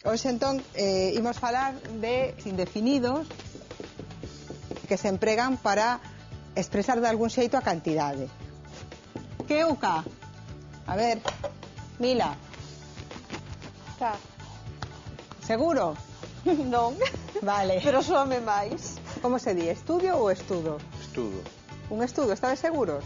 Hoxe entón imos falar de indefinidos que se empregan para expresar de algún xeito a cantidade. Que ou ca? A ver, Mila. Ca. Seguro? Non. Vale. Pero soame máis. Como se di? Estudio ou estudo? Estudo. Un estudo, estades seguros?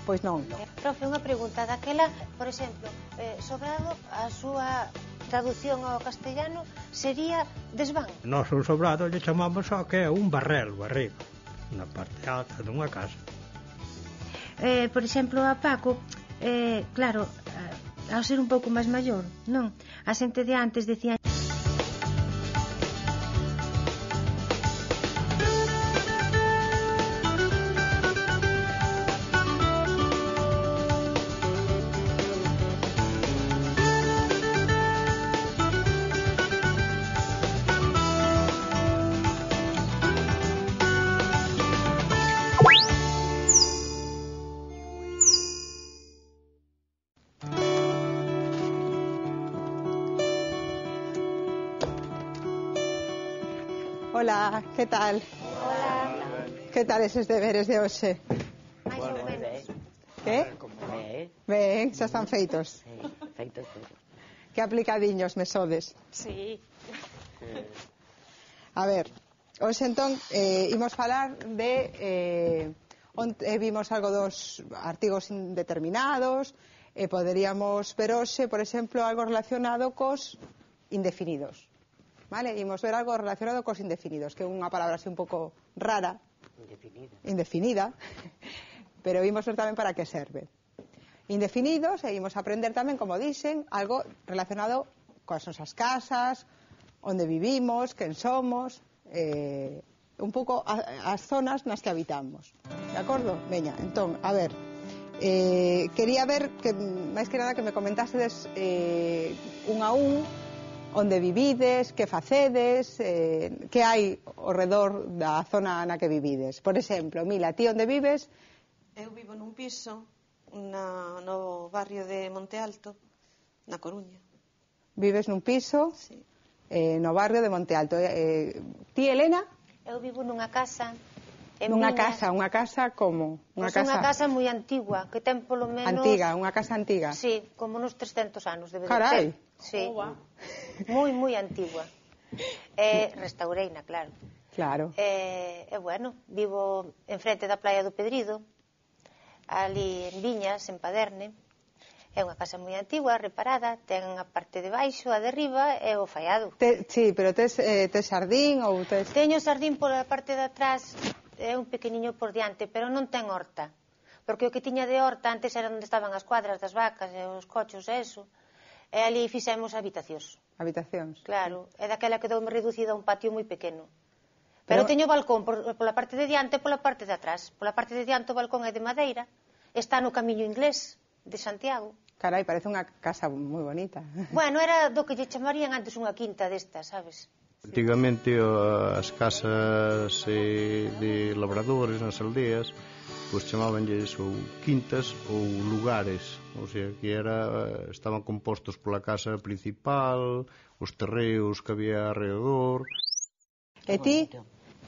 Pois non. Profe, unha pregunta daquela, por exemplo, Sobrado, a súa traducción ao castellano sería desván. Nós un sobrado lle chamamos só que é un barrel arriba, na parte alta dunha casa. Por exemplo, a Paco, claro, ao ser un pouco máis maior, non? A xente de antes decían... Hola, que tal? Hola. Que tal eses deberes de hoxe? Máis ou menos. Que? Ben, xa están feitos. Sí, feitos todos. Que aplicadiños me sodes. Sí. A ver, hoxe entón imos falar de onde vimos algo dos artigos indeterminados e poderíamos ver hoxe, por exemplo, algo relacionado cos indefinidos. Vale, imos ver algo relacionado cos indefinidos, que é unha palabra así un pouco rara, indefinida, pero vimos ver tamén para que serve. Indefinidos, e imos aprender tamén, como dixen, algo relacionado coas nosas casas, onde vivimos, quen somos, un pouco as zonas nas que habitamos. De acordo? Veña, entón, a ver, quería ver, que máis que nada, que me comentasedes un a un onde vivides, que facedes, que hai ao redor da zona na que vivides. Por exemplo, Mila, ti onde vives? Eu vivo nun piso no barrio de Monte Alto, na Coruña. Vives nun piso? Sí. No barrio de Monte Alto. Ti, Elena? Eu vivo nunha casa... Nunha casa como? Unha casa moi antigua, que ten polo menos... Antiga, unha casa antiga? Sí, como uns 300 anos debe de ter. Carai! Sí, moi antigua. Restaureina, claro. Claro. Bueno, vivo enfrente da Praia do Pedrido, ali en Viñas, en Paderne. É unha casa moi antigua, reparada, ten a parte de baixo, a de riba e o faiado. Sí, pero tes xardín ou tes... Teño xardín pola parte de atrás, é un pequeniño por diante, pero non ten horta. Porque o que tiña de horta antes era onde estaban as cuadras das vacas e os cochos e eso. E ali fixemos habitacións. Habitacións. Claro, é daquela que doume reducida a un patio moi pequeno. Pero teño balcón pola parte de diante e pola parte de atrás. Pola parte de diante o balcón é de madeira, está no Camiño Inglés de Santiago. Carai, parece unha casa moi bonita. Bueno, era do que lle chamarían antes unha quinta desta, sabes? Antigamente as casas de labradores nas aldeas pois chamabanlles ou quintas ou lugares, o sea, que estaban compostos pola casa principal, os terreos que había alrededor. E ti?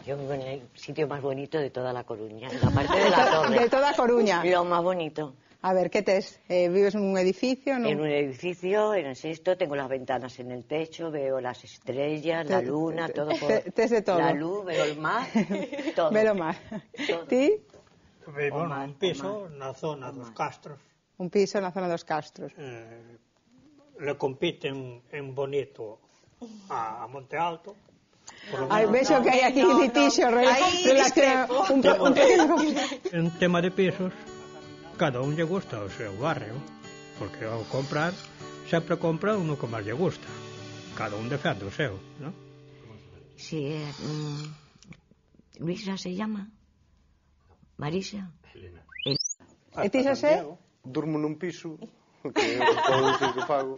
Yo vivo en el sitio más bonito de toda La Coruña, en la parte de la torre. De toda Coruña. Lo más bonito. A ver, ¿qué tes? ¿Vives en un edificio? ¿No? En un edificio, en el sexto, tengo las ventanas en el techo, veo las estrellas, la luna, todo. Tes de todo. La luz, veo el mar, todo. Veo el mar. ¿Ti? Vivo nun piso na zona dos Castros. Un piso na zona dos Castros. Le compiten en bonito a Monte Alto. Vexo que hai aquí litixio relacionado. En tema de pisos, cada un lle gusta o seu barrio, porque ao comprar, sempre compra uno que máis lle gusta. Cada un defende o seu, ¿no? Sí, Luisa se llama. Marisa. E ti, Xosé? Durmo nun piso, que é todo o que fago.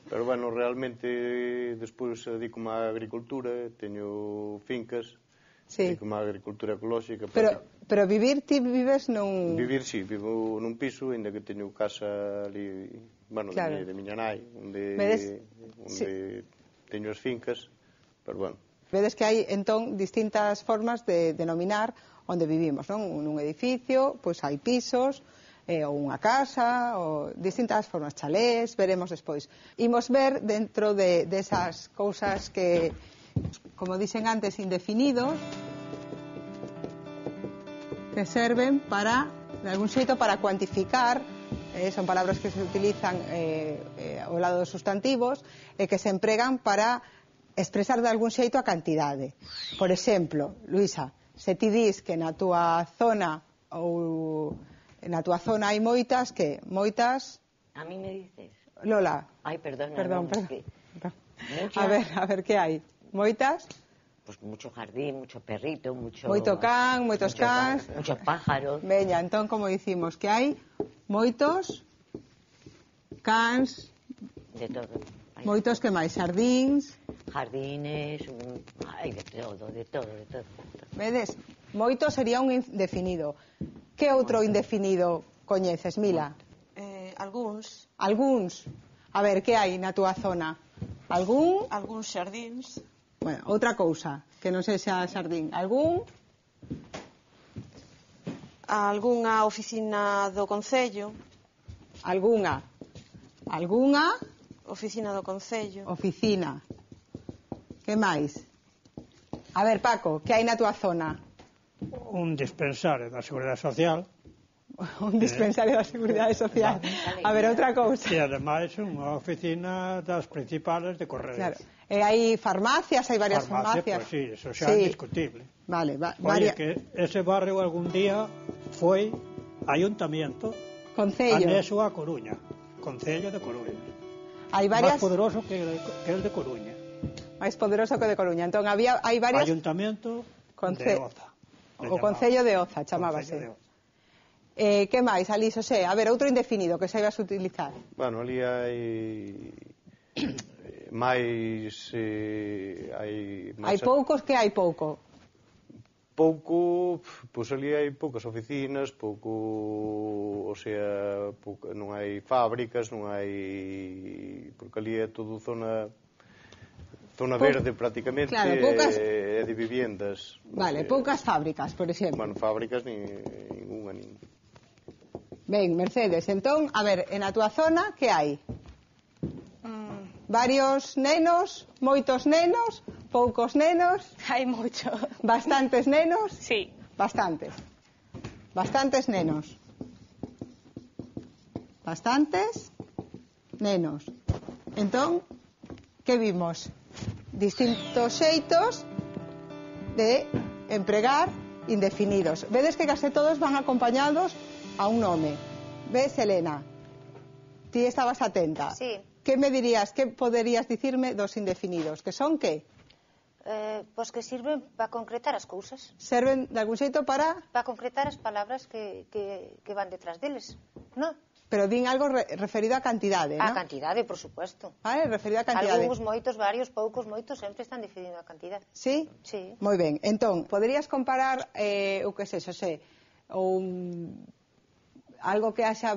Pero, bueno, realmente, despois dedico-me á agricultura, teño fincas, dedico-me á agricultura ecolóxica. Pero vivir, ti vives nun... Vivir, sí, vivo nun piso, ainda que teño casa ali, bueno, de miña nai, onde teño as fincas, pero bueno. Vedes que hai, entón, distintas formas de denominar onde vivimos, non? Nun edificio, pois hai pisos, ou unha casa, ou distintas formas, chalés, veremos despois. Imos ver dentro desas cousas que, como dixen antes, indefinidos, que serven para, de algún xeito, para cuantificar, son palabras que se utilizan ao lado dos sustantivos, e que se empregan para expresar de algún xeito a cantidade. Por exemplo, Luisa, se ti dis que na túa zona hai moitas, que? Moitas... A mí me dices. Lola. Ay, perdona. Perdón. Muchas... A ver, que hai? Moitas? Pues mucho jardín, mucho perrito, mucho... Moito can, moitos cans... Muchos pájaros. Veña, entón, como dicimos, que hai moitos cans... De todo. Moitos que máis, xardíns... Jardines, hay de todo. Vedes? Moito sería un indefinido. Que outro indefinido coñeces, Mila? Algúns. Algúns. A ver, que hai na túa zona? Algúns xardíns. Bueno, outra cousa, que non sexa xardín. Algunha oficina do Concello. Algunha Oficina do Concello. oficina. Que máis? A ver, Paco, que hai na túa zona? Un dispensario da Seguridade Social. Un dispensario da Seguridade Social. A ver, outra cousa. E ademais unha oficina das principales de correos. Claro. E hai farmacias, hai varias farmacias. Pois sí, eso xa é indiscutible. Vale, Oye, que ese barrio algún día foi ayuntamiento anexo a Coruña, Concello de Coruña. Hai varias... Más poderoso que el de Coruña. Máis poderoso que o de Coruña. Entón, hai varias... Ayuntamiento de Oza. O Concello de Oza, chamábase. Que máis, ali, Xosé? A ver, outro indefinido que saibas utilizar. Bueno, ali hai máis... Hai poucos, que hai pouco? Pouco, pois ali hai poucas oficinas, non hai fábricas, non hai... Porque ali é todo zona verde prácticamente, claro, poucas... e de viviendas. Vale, poucas fábricas, por exemplo. Bueno, fábricas ninguna. Ben, Mercedes, entón, a ver, en a túa zona, que hai? Varios nenos, moitos nenos, poucos nenos... Hai moito. Bastantes nenos? Sí. Bastantes nenos. Bastantes nenos. Entón, que vimos? Distintos xeitos de empregar indefinidos. Vedes que case todos van acompañados a un nome. Ves, Elena? Ti estabas atenta. Sí. Que me dirías, que poderías dicirme dos indefinidos? Que son que? Pois que sirven para concretar as cousas. Serven de algún xeito para concretar as palabras que van detrás deles, non? Pero din algo referido a cantidade, non? A cantidade, por supuesto. Vale, referido a cantidade. Algúns, moitos, varios, poucos, moitos, sempre están definindo a cantidade. Sí? Sí. Moi ben. Entón, poderías comparar, o que sei, Xosé, algo que haxa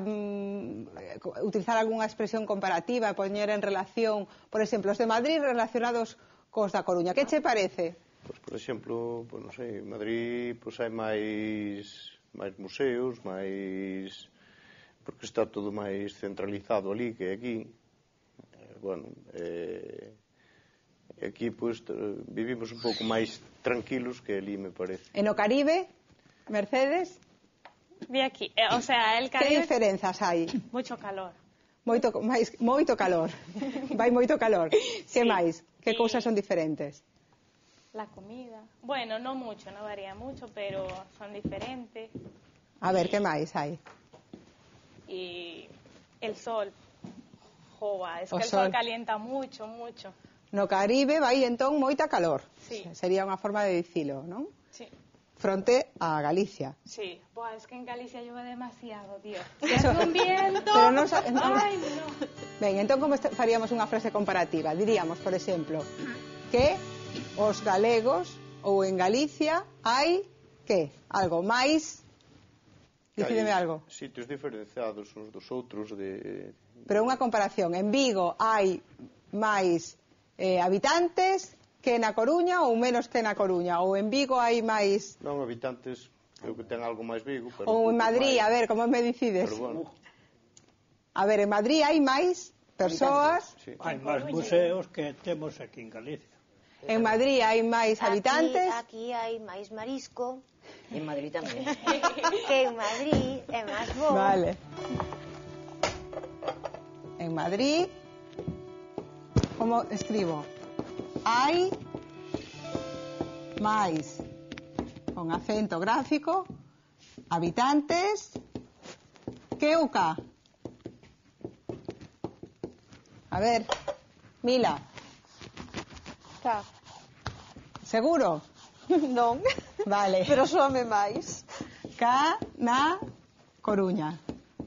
utilizar algunha expresión comparativa, poñer en relación, por exemplo, os de Madrid relacionados cos da Coruña. Que che parece? Pois, por exemplo, non sei, en Madrid hai máis museos, máis... porque está todo máis centralizado ali que aquí. Aquí vivimos un pouco máis tranquilos que ali, me parece. E no Caribe, Mercedes? Vi aquí, o sea, el Caribe... Que diferenzas hai? Mucho calor. Moito calor. Vai moito calor. Que máis? Que cousas son diferentes? La comida. Bueno, no mucho, no varía mucho, pero son diferentes. A ver, que máis hai? Y el sol. Jova, es O que el sol calienta mucho, mucho. No Caribe vai entón moita calor. Sí. Sería unha forma de dicilo, non? Sí. Fronte a Galicia. Sí. Buah, es que en Galicia llueve demasiado, tío. Hace un viento. Pero non Ay, no. Ben, entón como faríamos unha frase comparativa? Diríamos, por exemplo, que os galegos ou en Galicia hai que? Algo máis? Dicídeme algo. Sitios diferenciados uns dos outros de... Pero unha comparación. En Vigo hai máis habitantes que na Coruña ou menos que na Coruña? Ou en Vigo hai máis? Non, habitantes, creo que ten algo máis Vigo, pero Ou en Madrid, a ver, como me decides? Pero bueno, A ver, en Madrid hai máis persoas, sí. Hai máis museos que temos aquí en Galicia. en Madrid hai máis habitantes, Aquí hai máis marisco, En Madrid tamén. que en Madrid é máis bo. vale. En Madrid, como escribo? Hai máis, con acento gráfico, habitantes que o ca. A ver, Mila, Ca. seguro? Non, Vale. pero soame máis. Ca na Coruña.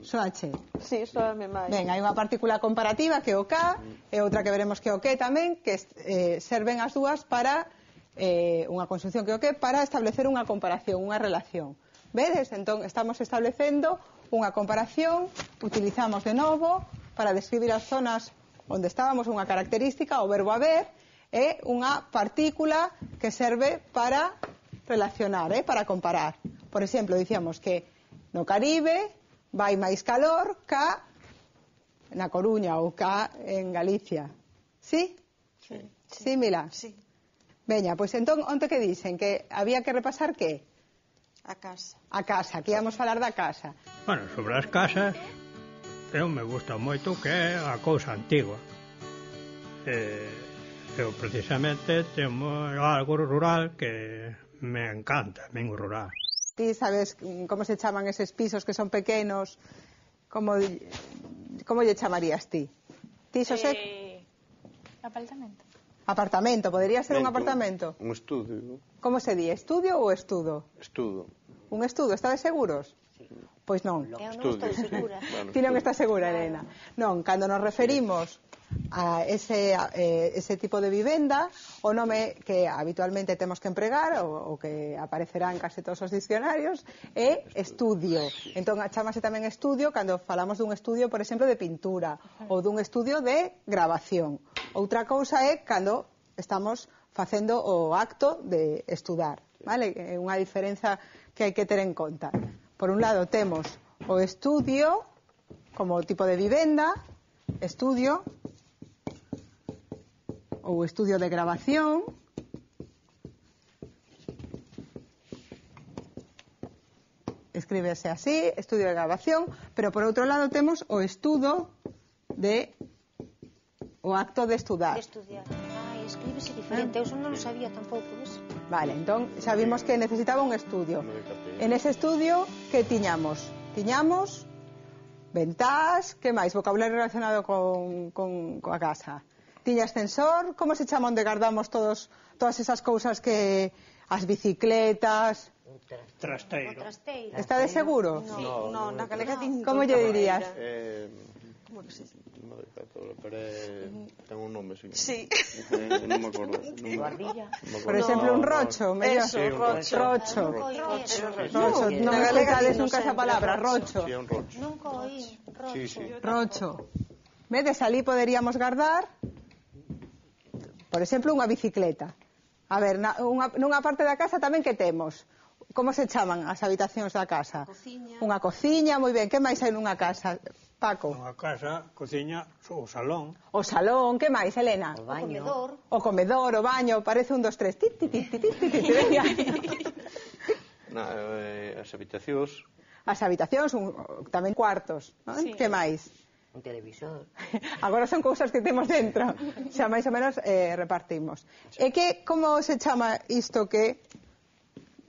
Soache. Sí, soame máis. Ben, hai unha partícula comparativa que é o K e outra que veremos que é o que tamén, que serven as dúas para unha conxunción que é o que para establecer unha comparación, unha relación. Vedes? Entón, estamos establecendo unha comparación, utilizamos de novo para describir as zonas onde estábamos unha característica, o verbo haber, é unha partícula que serve para relacionar, para comparar. Por exemplo, dicíamos que no Caribe vai máis calor ca na Coruña ou ca en Galicia. Sí? Sí, Mila? Sí, Veña, pois entón, onte que dicen? Que había que repasar que? a casa. A casa, que íamos falar da casa. Bueno, sobre as casas, eu me gusta moito que é a cousa antigua. Eu precisamente temos algo rural que me encanta, o rural. Ti sabes como se chaman eses pisos que son pequenos? Como lle chamarías ti? Ti, Xosé? Apartamento. Apartamento, podería ser un Ben, apartamento. Un estudio. Como se di? Estudio ou estudo? Estudo. Un estudo, estades seguros? Pois non. Eu non Estudio. estou segura. Bueno, Ti non estudio. estás segura, Elena. Non, cando nos referimos a ese tipo de vivenda, o nome que habitualmente temos que empregar, o que aparecerá en case todos os diccionarios, é estudio. Entón, chamase tamén estudio cando falamos dun estudio, por exemplo, de pintura, ou dun estudio de grabación. Outra cousa é cando estamos facendo o acto de estudar, vale? É unha diferenza que hai que ter en conta. Por un lado, temos o estudio como tipo de vivenda, estudio, ou estudio de grabación, escríbese así, estudio de grabación, pero por outro lado temos o estudo de o acto de estudar. De estudiar. Ai, escríbese diferente. Eu non lo sabía tampouco, ves? Vale, entón xa vimos que necesitaba un estudio. En ese estudio, que tiñamos? Tiñamos ventás, que máis? Vocabulario relacionado coa casa. Tiña ascensor, como se chama onde guardamos todas esas cousas que as bicicletas? Trasteiro. Trasteiro. Está de seguro? No, na galega din... Como lle dirías? Como que se dice? No de Catola, pero ten un nome, sí. Sí. Non me acordo. Guardilla. Por exemplo, un rocho, mellor. Eso, rocho. Rocho, non Na me galega escoitades dino nunca esa sempre palabra, rocho. rocho. Sí, é un rocho. Nunca oí. Sí, sí. Rocho. Vedes, ali poderíamos guardar, por exemplo, unha bicicleta. A ver, nunha parte da casa tamén que temos. Como se chaman as habitacións da casa? Cociña. Unha cociña, moi ben. Que máis hai nunha casa, Paco? Unha casa, cociña, o salón. O salón, que máis, Elena? O baño. Comedor. O comedor, o baño, parece 1, 2, 3. Tit, tit, tit, tit, tit, tit, veña. As habitacións. As habitacións, tamén cuartos, non? Sí. Que máis? Un televisor. Agora son cousas que temos dentro. Xa máis ou menos repartimos. E que, como se chama isto que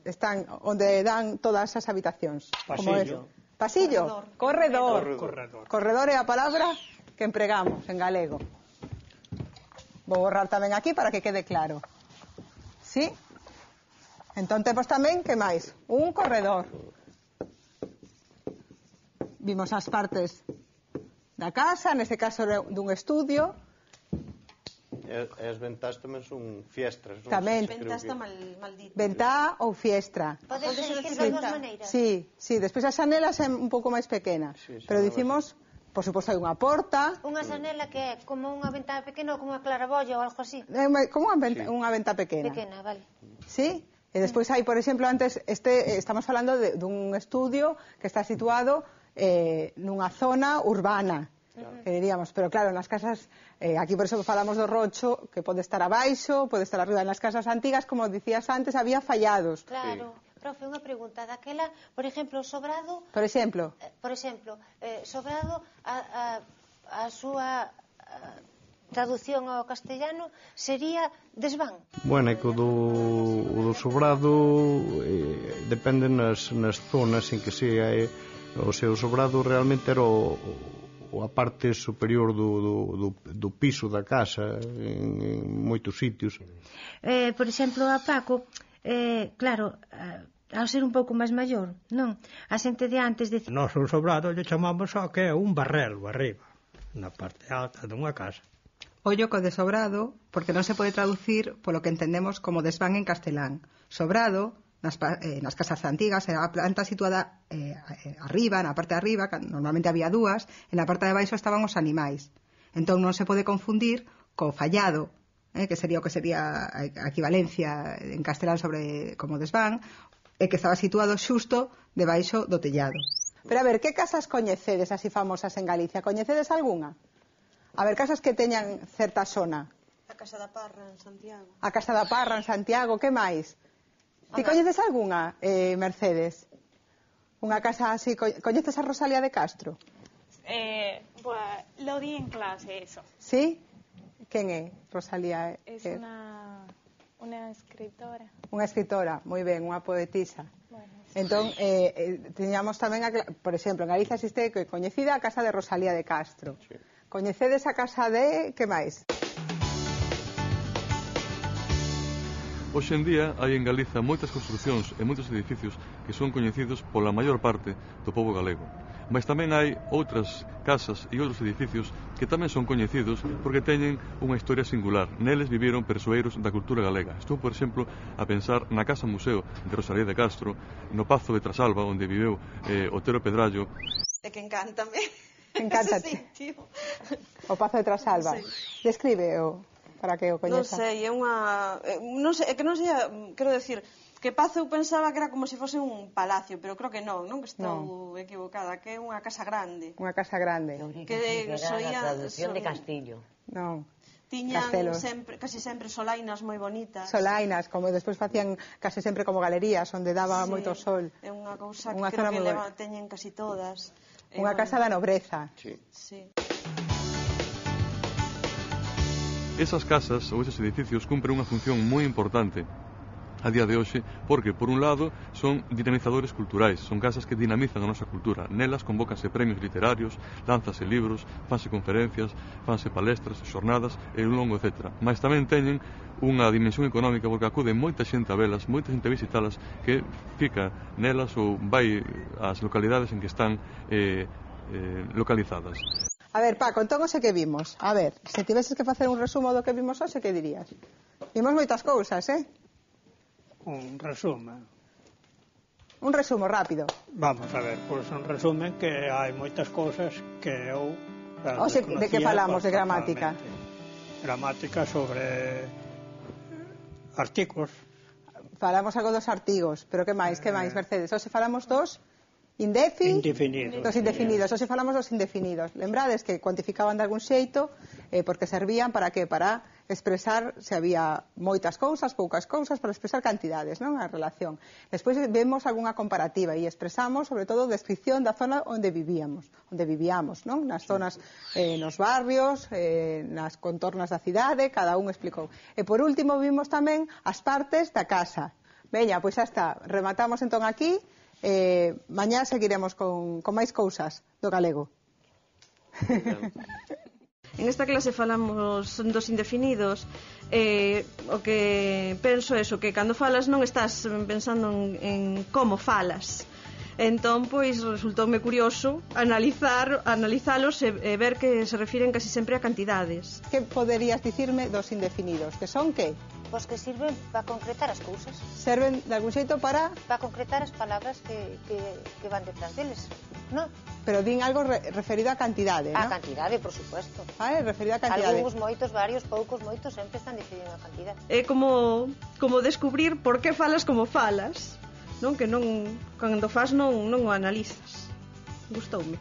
están onde dan todas as habitacións? Como Pasillo. es? Pasillo? Corredor. Corredor. Corredor é a palabra que empregamos en galego. Vou borrar tamén aquí para que quede claro. ¿Sí? Entón temos tamén, que máis? Un corredor. Vimos as partes da casa, neste caso dun estudio. E as ventás tamén son fiestras. Non? Tamén. Creo Ventá está que- mal dito. Ventá ou fiestra. Podes Podes decir decir das dúas ventá. maneiras. Sí, despois as xanelas é un pouco máis pequenas, Sí, pero xanelas, dicimos por suposto hai unha porta, Unha xanela que é como unha ventana pequena ou como unha claraboia ou algo así. como unha venta pequena. Pequena, vale. Sí? E despois hai, por exemplo, antes estamos falando dun estudio que está situado nunha zona urbana, que diríamos, pero claro, nas casas, aquí por eso falamos do rocho, que pode estar abaixo, pode estar arriba. Nas casas antigas, como dicías antes, había fallados. Claro. Profe, unha pregunta. Daquela, por exemplo, o sobrado... Por exemplo, sobrado, a súa traducción ao castellano sería desván. Bueno, é que o do sobrado depende nas zonas en que se o seu sobrado realmente era a parte superior do piso da casa en moitos sitios. Por exemplo, a Paco, claro, ao ser un pouco máis maior, non? A xente de antes decía... Nós un sobrado lle chamamos só que é un barrelo arriba, na parte alta dunha casa. ollo co de sobrado, porque non se pode traducir polo que entendemos como desván en castelán. Sobrado, nas casas antigas, era a planta situada arriba, na parte de arriba, normalmente había dúas, e na parte de baixo estaban os animais. Entón non se pode confundir co fallado, que sería o que sería a equivalencia en castelán sobre como desván, e que estaba situado xusto debaixo do tellado. Pero a ver, que casas coñecedes así famosas en Galicia? Coñecedes algunha? A ver, casas que teñan certa zona. A Casa da Parra en Santiago. A Casa da Parra en Santiago, que máis? Ti coñeces algunha, Mercedes? Unha casa así, coñeces a Rosalía de Castro? Lo di en clase eso. Sí? Quen é Rosalía? Es una escritora. Unha escritora, moi ben, unha poetisa. Bueno, Entón, teñamos tamén, por exemplo, en Galicia existe coñecida a casa de Rosalía de Castro. Sí. Coñecedes a casa de... que máis? Hoxe en día hai en Galiza moitas construcións e moitos edificios que son coñecidos pola maior parte do pobo galego. Mas tamén hai outras casas e outros edificios que tamén son coñecidos porque teñen unha historia singular. Neles viviron persoeiros da cultura galega. Estou, por exemplo, a pensar na Casa Museo de Rosalía de Castro, no Pazo de Trasalba, onde viveu Otero Pedrallo. É que encántame. Encántate. O Pazo de Trasalba. Sí. Describe-o para que o coñeza. Non sei, é unha... non sei, é que non sei, quero decir, que Pazo eu pensaba que era como se fose un palacio, pero creo que non que estou equivocada, que é unha casa grande. Unha casa grande. Que era a traducción de Castillo. Non. Tiñan casi sempre solainas moi bonitas. Solainas, como despois facían casi sempre como galerías, onde daba moito sol. É unha cousa que creo que teñen casi todas. Unha casa da nobreza. Sí. Esas casas ou esos edificios cumpren unha función moi importante a día de hoxe, porque, por un lado, son dinamizadores culturais, son casas que dinamizan a nosa cultura. Nelas convócanse premios literarios, lánzase libros, fanse conferencias, fanse palestras, xornadas, e un longo etcétera. Mas tamén teñen unha dimensión económica porque acude moita xente a velas, moita xente a visitalas que fica nelas ou vai ás localidades en que están localizadas. A ver, Paco, entón hoxe que vimos? A ver, se tiveses que facer un resumo do que vimos hoxe, que dirías? Vimos moitas cousas, Un resumen. Un resumo rápido. Vamos a ver, pois un resumen que hai moitas cousas que eu... Oxe, de que falamos de gramática? Gramática sobre artigos. Falamos algo dos artigos, pero que máis, Mercedes? Oxe falamos dos indefinidos. Dos indefinidos, hoxe falamos dos indefinidos. Lembrades que cuantificaban de algún xeito porque servían para que? Para expresar se había moitas cousas, poucas cousas, para expresar cantidades, non? A relación. Despois vemos algunha comparativa e expresamos, sobre todo, descripción da zona onde vivíamos, non? Nas zonas, nos barrios, nas contornas da cidade, cada un explicou. E por último vimos tamén as partes da casa. Veña, pois xa está, rematamos entón aquí. Mañá seguiremos con máis cousas do galego. En esta clase falamos dos indefinidos. O que penso é que cando falas non estás pensando en como falas. Entón, pois, resultoume curioso analizalos e ver que se refiren casi sempre a cantidades. Que poderías dicirme dos indefinidos? Que son que? Pois que sirven para concretar as cousas. Serven de algún xeito para... Para concretar as palabras que van detrás deles. No. Pero din algo referido a cantidade, A ¿no? cantidade, por supuesto. Vale, referido a cantidade. Algúns moitos, varios, poucos, moitos, sempre están decidindo a cantidade. É como descubrir por que falas como falas, non? Que non, cando fas non o analizas. Gustoume.